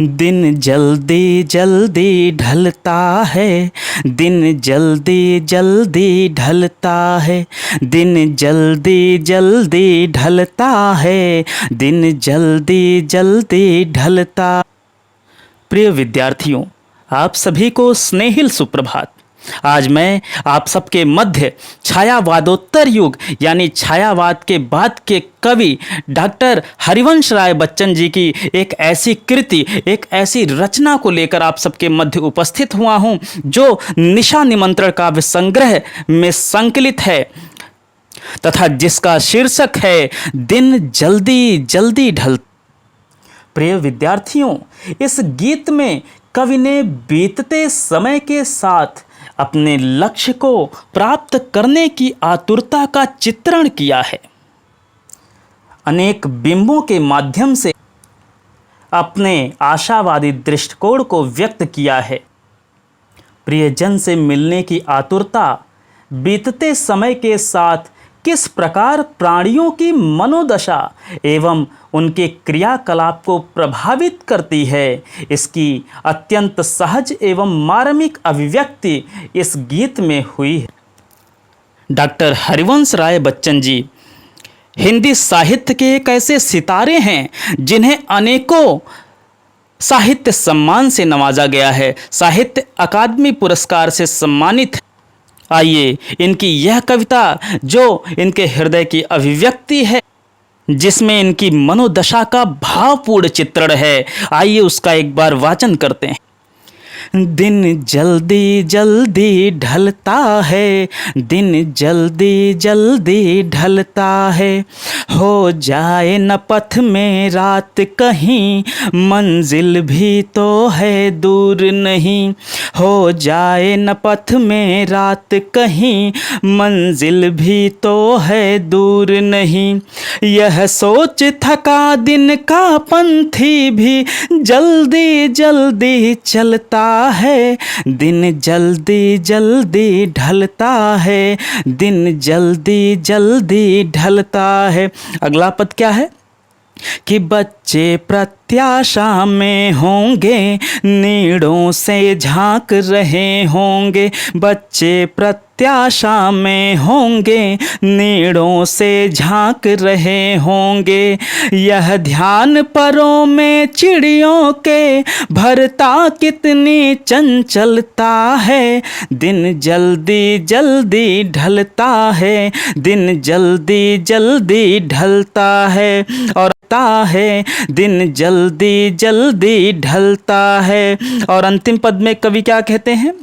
दिन जल्दी जल्दी ढलता है, दिन जल्दी जल्दी ढलता है, दिन जल्दी जल्दी ढलता है, दिन जल्दी जल्दी ढलता। प्रिय विद्यार्थियों, आप सभी को स्नेहिल सुप्रभात। आज मैं आप सबके मध्य छायावादोत्तर युग यानी छायावाद के बाद के कवि डॉक्टर हरिवंश राय बच्चन जी की एक ऐसी कृति, एक ऐसी रचना को लेकर आप सबके मध्य उपस्थित हुआ हूँ जो निशा निमंत्रण काव्य संग्रह में संकलित है तथा जिसका शीर्षक है दिन जल्दी जल्दी ढल। प्रिय विद्यार्थियों, इस गीत में कवि ने बीतते समय के साथ अपने लक्ष्य को प्राप्त करने की आतुरता का चित्रण किया है। अनेक बिंबों के माध्यम से अपने आशावादी दृष्टिकोण को व्यक्त किया है। प्रियजन से मिलने की आतुरता बीतते समय के साथ किस प्रकार प्राणियों की मनोदशा एवं उनके क्रियाकलाप को प्रभावित करती है, इसकी अत्यंत सहज एवं मार्मिक अभिव्यक्ति इस गीत में हुई है। डॉक्टर हरिवंश राय बच्चन जी हिंदी साहित्य के एक ऐसे सितारे हैं जिन्हें अनेकों साहित्य सम्मान से नवाजा गया है, साहित्य अकादमी पुरस्कार से सम्मानित है। आइए इनकी यह कविता जो इनके हृदय की अभिव्यक्ति है, जिसमें इनकी मनोदशा का भावपूर्ण चित्रण है, आइए उसका एक बार वाचन करते हैं। दिन जल्दी जल्दी ढलता है, दिन जल्दी जल्दी ढलता है, हो जाए न पथ में रात कहीं, मंजिल भी तो है दूर नहीं, हो जाए न पथ में रात कहीं, मंजिल भी तो है दूर नहीं, यह सोच थका दिन का पंथी भी जल्दी जल्दी चलता है, दिन जल्दी जल्दी ढलता है, दिन जल्दी जल्दी ढलता है। अगला पद क्या है कि बच्चे प्रत्याशा में होंगे, नीड़ों से झांक रहे होंगे, बच्चे प्रत्याशा में होंगे, नीड़ों से झांक रहे होंगे, यह ध्यान परों में चिड़ियों के भरता कितनी चंचलता है, दिन जल्दी जल्दी ढलता है, दिन जल्दी जल्दी ढलता है और है, दिन जल्दी जल्दी ढलता है। और अंतिम पद में कवि क्या कहते हैं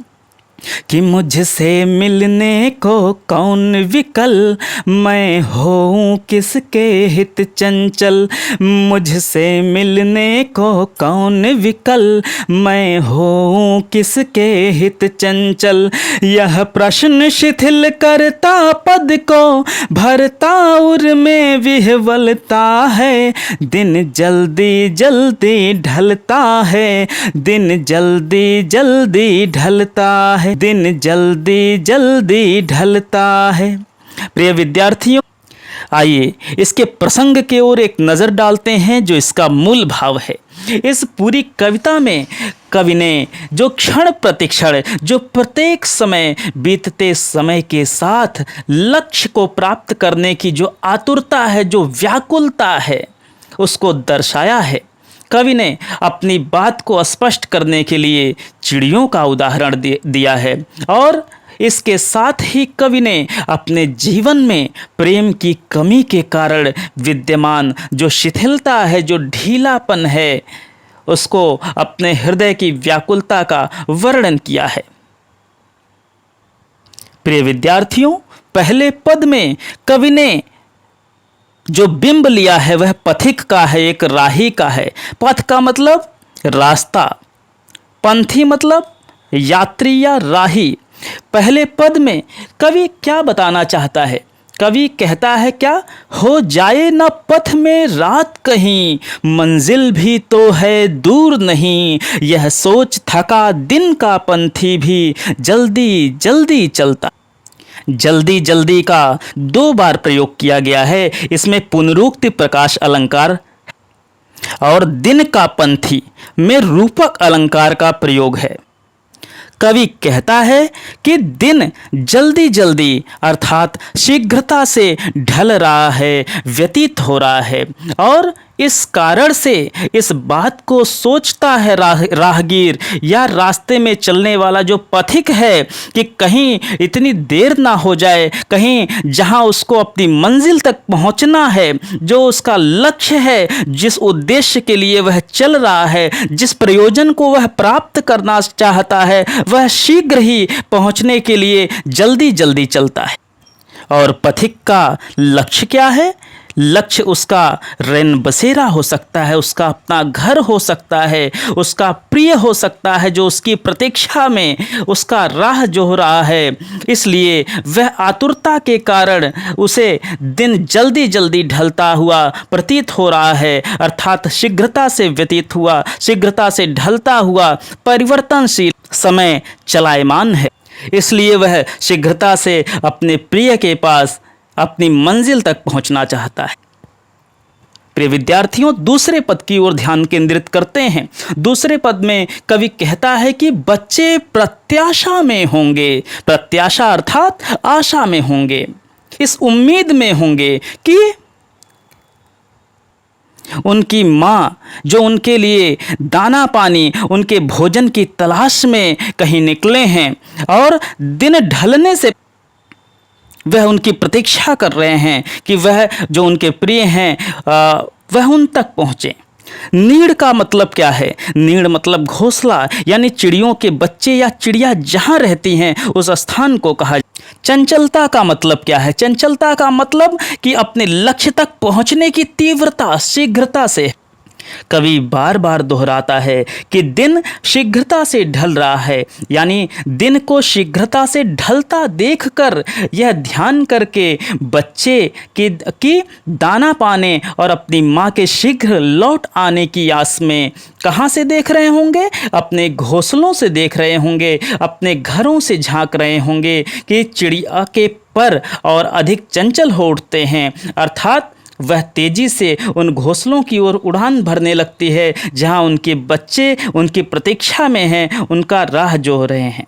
कि मुझसे मिलने को कौन विकल, मैं होऊं किसके हित चंचल, मुझसे मिलने को कौन विकल, मैं होऊं किसके हित चंचल, यह प्रश्न शिथिल करता पद को भरता उर में विह्वलता है, दिन जल्दी जल्दी ढलता है, दिन जल्दी जल्दी ढलता है, दिन जल्दी जल्दी ढलता है। प्रिय विद्यार्थियों, आइए इसके प्रसंग की ओर एक नज़र डालते हैं जो इसका मूल भाव है। इस पूरी कविता में कवि ने जो क्षण प्रतिक्षण, जो प्रत्येक समय बीतते समय के साथ लक्ष्य को प्राप्त करने की जो आतुरता है, जो व्याकुलता है, उसको दर्शाया है। कवि ने अपनी बात को स्पष्ट करने के लिए चिड़ियों का उदाहरण दिया है और इसके साथ ही कवि ने अपने जीवन में प्रेम की कमी के कारण विद्यमान जो शिथिलता है, जो ढीलापन है, उसको अपने हृदय की व्याकुलता का वर्णन किया है। प्रिय विद्यार्थियों, पहले पद में कवि ने जो बिंब लिया है वह पथिक का है, एक राही का है। पथ का मतलब रास्ता, पंथी मतलब यात्री या राही। पहले पद में कवि क्या बताना चाहता है? कवि कहता है क्या, हो जाए न पथ में रात कहीं, मंजिल भी तो है दूर नहीं, यह सोच थका दिन का पंथी भी जल्दी जल्दी चलता। जल्दी जल्दी का 2 बार प्रयोग किया गया है। इसमें पुनरुक्ति प्रकाश अलंकार और दिन का पंथी में रूपक अलंकार का प्रयोग है। कवि कहता है कि दिन जल्दी जल्दी अर्थात शीघ्रता से ढल रहा है, व्यतीत हो रहा है, और इस कारण से इस बात को सोचता है राहगीर या रास्ते में चलने वाला जो पथिक है कि कहीं इतनी देर ना हो जाए, कहीं जहां उसको अपनी मंजिल तक पहुंचना है, जो उसका लक्ष्य है, जिस उद्देश्य के लिए वह चल रहा है, जिस प्रयोजन को वह प्राप्त करना चाहता है, वह शीघ्र ही पहुंचने के लिए जल्दी जल्दी चलता है। और पथिक का लक्ष्य क्या है? लक्ष्य उसका रैन बसेरा हो सकता है, उसका अपना घर हो सकता है, उसका प्रिय हो सकता है जो उसकी प्रतीक्षा में उसका राह जोह रहा है। इसलिए वह आतुरता के कारण उसे दिन जल्दी जल्दी ढलता हुआ प्रतीत हो रहा है, अर्थात शीघ्रता से व्यतीत हुआ, शीघ्रता से ढलता हुआ परिवर्तनशील समय चलायमान है। इसलिए वह शीघ्रता से अपने प्रिय के पास अपनी मंजिल तक पहुंचना चाहता है। प्रिय विद्यार्थियों, दूसरे पद की ओर ध्यान केंद्रित करते हैं। दूसरे पद में कवि कहता है कि बच्चे प्रत्याशा में होंगे। प्रत्याशा अर्थात आशा में होंगे, इस उम्मीद में होंगे कि उनकी माँ जो उनके लिए दाना पानी, उनके भोजन की तलाश में कहीं निकले हैं और दिन ढलने से वह उनकी प्रतीक्षा कर रहे हैं कि वह जो उनके प्रिय हैं वह उन तक पहुँचे। नीड़ का मतलब क्या है? नीड़ मतलब घोंसला, यानी चिड़ियों के बच्चे या चिड़िया जहाँ रहती हैं उस स्थान को कहा। चंचलता का मतलब क्या है? चंचलता का मतलब कि अपने लक्ष्य तक पहुँचने की तीव्रता, शीघ्रता से। कवि बार बार दोहराता है कि दिन शीघ्रता से ढल रहा है, यानी दिन को शीघ्रता से ढलता देखकर यह ध्यान करके बच्चे की दाना पाने और अपनी माँ के शीघ्र लौट आने की आस में कहाँ से देख रहे होंगे? अपने घोंसलों से देख रहे होंगे, अपने घरों से झांक रहे होंगे कि चिड़िया के पर और अधिक चंचल हो उठते हैं, अर्थात वह तेजी से उन घोंसलों की ओर उड़ान भरने लगती है जहां उनके बच्चे उनकी प्रतीक्षा में हैं, उनका राह जोह रहे हैं।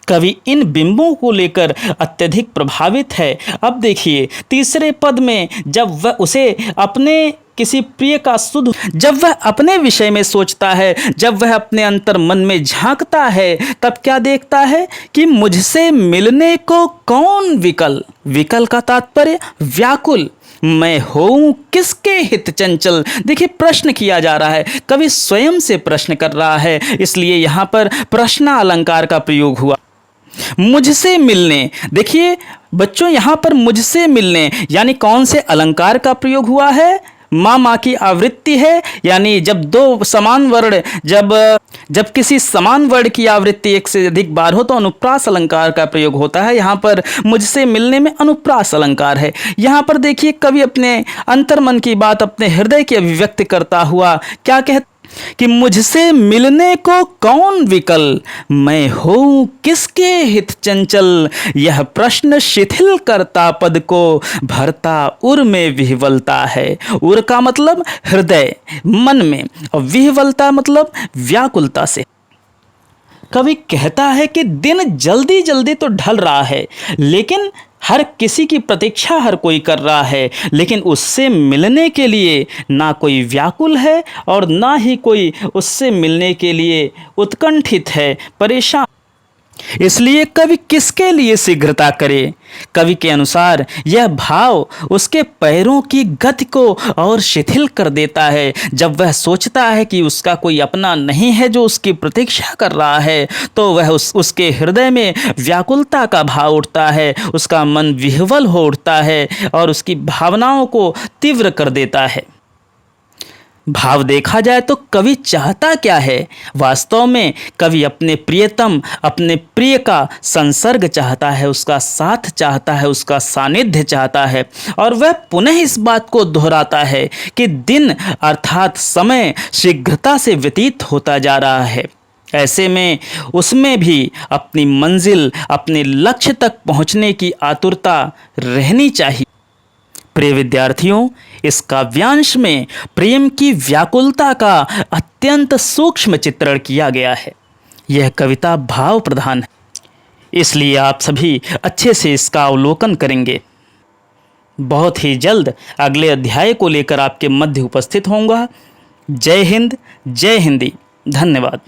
कवि इन बिंबों को लेकर अत्यधिक प्रभावित है। अब देखिए तीसरे पद में जब वह उसे अपने किसी प्रिय का सुध, जब वह अपने विषय में सोचता है, जब वह अपने अंतर मन में झांकता है, तब क्या देखता है कि मुझसे मिलने को कौन विकल। विकल का तात्पर्य व्याकुल। मैं होऊं किसके हित चंचल। देखिए प्रश्न किया जा रहा है, कवि स्वयं से प्रश्न कर रहा है, इसलिए यहाँ पर प्रश्न अलंकार का प्रयोग हुआ। मुझसे मिलने, देखिए बच्चों यहाँ पर मुझसे मिलने यानी कौन से अलंकार का प्रयोग हुआ है? माँ की आवृत्ति है, यानी जब दो समान वर्ण, जब किसी समान वर्ण की आवृत्ति एक से अधिक बार हो तो अनुप्रास अलंकार का प्रयोग होता है। यहाँ पर मुझसे मिलने में अनुप्रास अलंकार है। यहाँ पर देखिए कवि अपने अंतर्मन की बात, अपने हृदय की अभिव्यक्ति करता हुआ क्या कहता कि मुझसे मिलने को कौन विकल, मैं हूँ किसके हित चंचल। यह प्रश्न शिथिल करता पद को भरता उर में विह्वलता है। उर का मतलब हृदय, मन में, और विह्वलता मतलब व्याकुलता से। कवि कहता है कि दिन जल्दी जल्दी तो ढल रहा है, लेकिन हर किसी की प्रतीक्षा हर कोई कर रहा है, लेकिन उससे मिलने के लिए ना कोई व्याकुल है और ना ही कोई उससे मिलने के लिए उत्कंठित है, परेशान। इसलिए कवि किसके लिए शीघ्रता करे? कवि के अनुसार यह भाव उसके पैरों की गति को और शिथिल कर देता है। जब वह सोचता है कि उसका कोई अपना नहीं है जो उसकी प्रतीक्षा कर रहा है, तो वह उसके हृदय में व्याकुलता का भाव उठता है, उसका मन विह्वल हो उठता है और उसकी भावनाओं को तीव्र कर देता है। भाव देखा जाए तो कवि चाहता क्या है? वास्तव में कवि अपने प्रियतम, अपने प्रिय का संसर्ग चाहता है, उसका साथ चाहता है, उसका सानिध्य चाहता है, और वह पुनः इस बात को दोहराता है कि दिन अर्थात समय शीघ्रता से व्यतीत होता जा रहा है। ऐसे में उसमें भी अपनी मंजिल, अपने लक्ष्य तक पहुंचने की आतुरता रहनी चाहिए। प्रिय विद्यार्थियों, इस काव्यांश में प्रेम की व्याकुलता का अत्यंत सूक्ष्म चित्रण किया गया है। यह कविता भाव प्रधान है, इसलिए आप सभी अच्छे से इसका अवलोकन करेंगे। बहुत ही जल्द अगले अध्याय को लेकर आपके मध्य उपस्थित होऊंगा। जय हिंद, जय हिंदी। धन्यवाद।